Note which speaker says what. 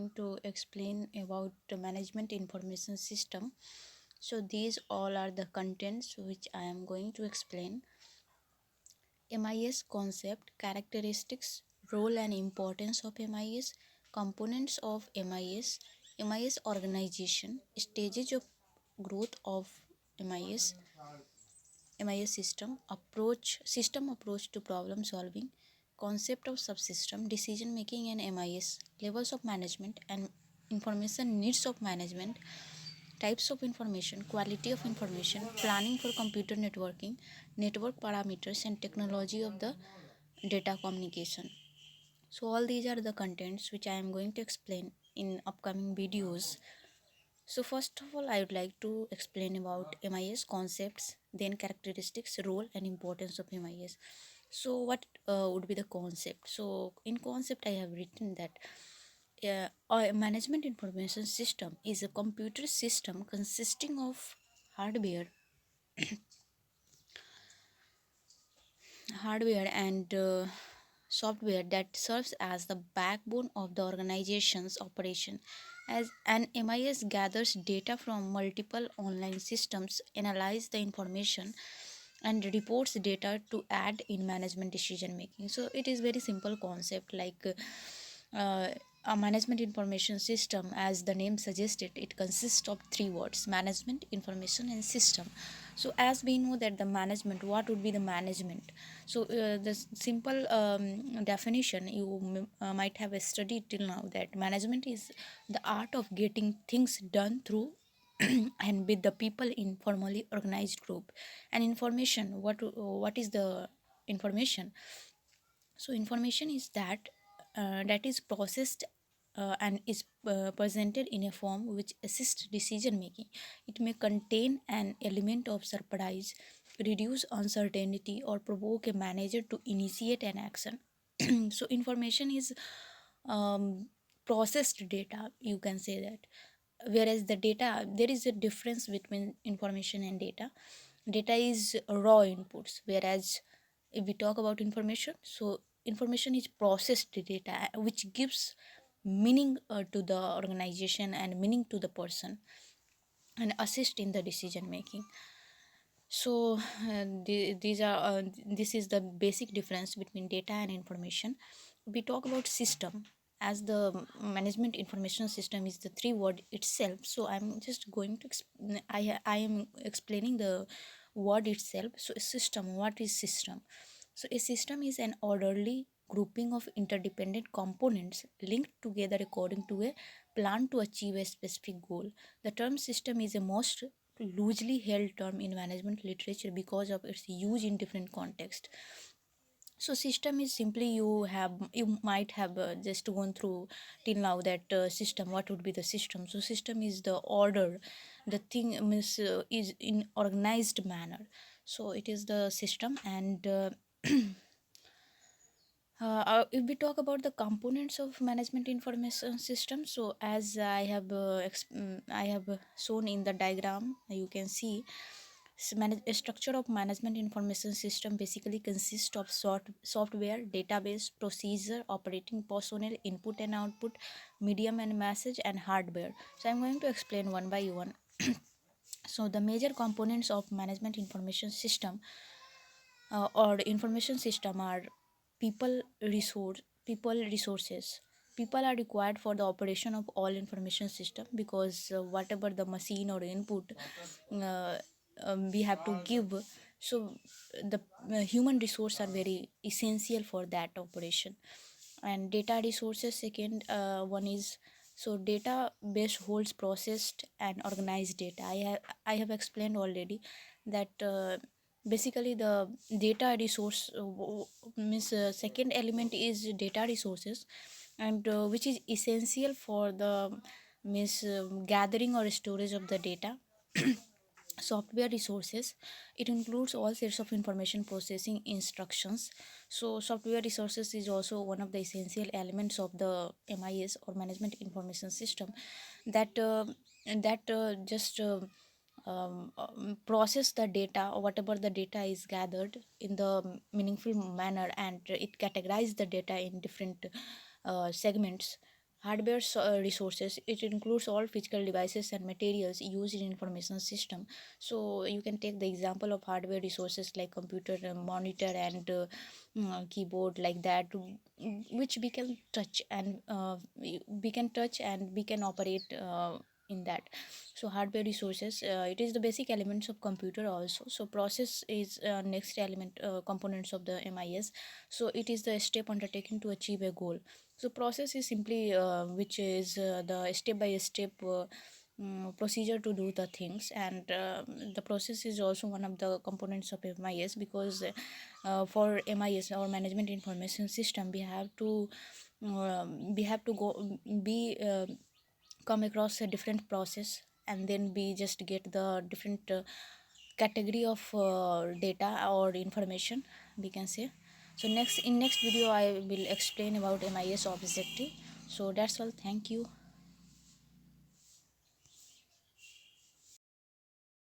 Speaker 1: going to explain about the management information system. So these all are the contents which I am going to explain. MIS concept, characteristics, role and importance of MIS, components of MIS, MIS organization, stages of growth of MIS, MIS system approach to problem solving, concept of subsystem, decision making and MIS, levels of management and information needs of management, types of information, quality of information, planning for computer networking, network parameters and technology of the data communication. So all these are the contents which I am going to explain in upcoming videos. So first of all, I would like to explain about MIS concepts, then characteristics, role and importance of MIS. So what would be the concept? So in concept, I have written that a management information system is a computer system consisting of hardware, hardware and software that serves as the backbone of the organization's operation. As an MIS gathers data from multiple online systems, analyze the information and reports data to add in management decision making. So it is very simple concept, like uh, a management information system, as the name suggested, it consists of three words: management, information and system. So as we know that the management, what would be the management? So the simple definition you might have studied till now, that management is the art of getting things done through and with the people in formally organized group. And information, what is the information? So information is that is processed and is presented in a form which assists decision making. It may contain an element of surprise, reduce uncertainty or provoke a manager to initiate an action. So information is processed data, you can say that. Whereas the data, there is a difference between information and data. Data is raw inputs, whereas if we talk about information, so information is processed data, which gives meaning to the organization and meaning to the person and assist in the decision making. So this is the basic difference between data and information. We talk about system, as the management information system is the three word itself. So I'm just going to I am explaining the word itself. So a system, what is system? So a system is an orderly grouping of interdependent components linked together according to a plan to achieve a specific goal. The term system is a most loosely held term in management literature because of its use in different contexts. So system is simply, you might have just gone through till now that system, what would be the system? So system is the order, the thing means is in organized manner. So it is the system. And if we talk about the components of management information system, so as I have shown in the diagram, you can see a structure of management information system basically consists of software, database, procedure, operating personnel, input and output, medium and message, and hardware. So I'm going to explain one by one. So the major components of management information system or information system are people resources. People are required for the operation of all information system, because whatever the machine or input uh, we have to give, so the human resource are very essential for that operation. And data resources, second one is, so database holds processed and organized data. I have explained already that basically the data resource means second element is data resources, and which is essential for the means gathering or storage of the data. Software resources, it includes all sorts of information processing instructions. So software resources is also one of the essential elements of the MIS or management information system, that just process the data, or whatever the data is gathered in the meaningful manner, and it categorize the data in different segments, Hardware resources, it includes all physical devices and materials used in information system. So you can take the example of hardware resources like computer, monitor, and keyboard, like that, which we can touch, and we can operate in that. So hardware resources, it is the basic elements of computer also. So process is next element, components of the MIS. So it is the step undertaken to achieve a goal. So process is simply which is the step by step procedure to do the things. And the process is also one of the components of MIS, because for MIS, or management information system, we have to go be come across a different process, and then we just get the different category of data or information, we can say. So next, in next video, I will explain about MIS objective. So that's all. Thank you.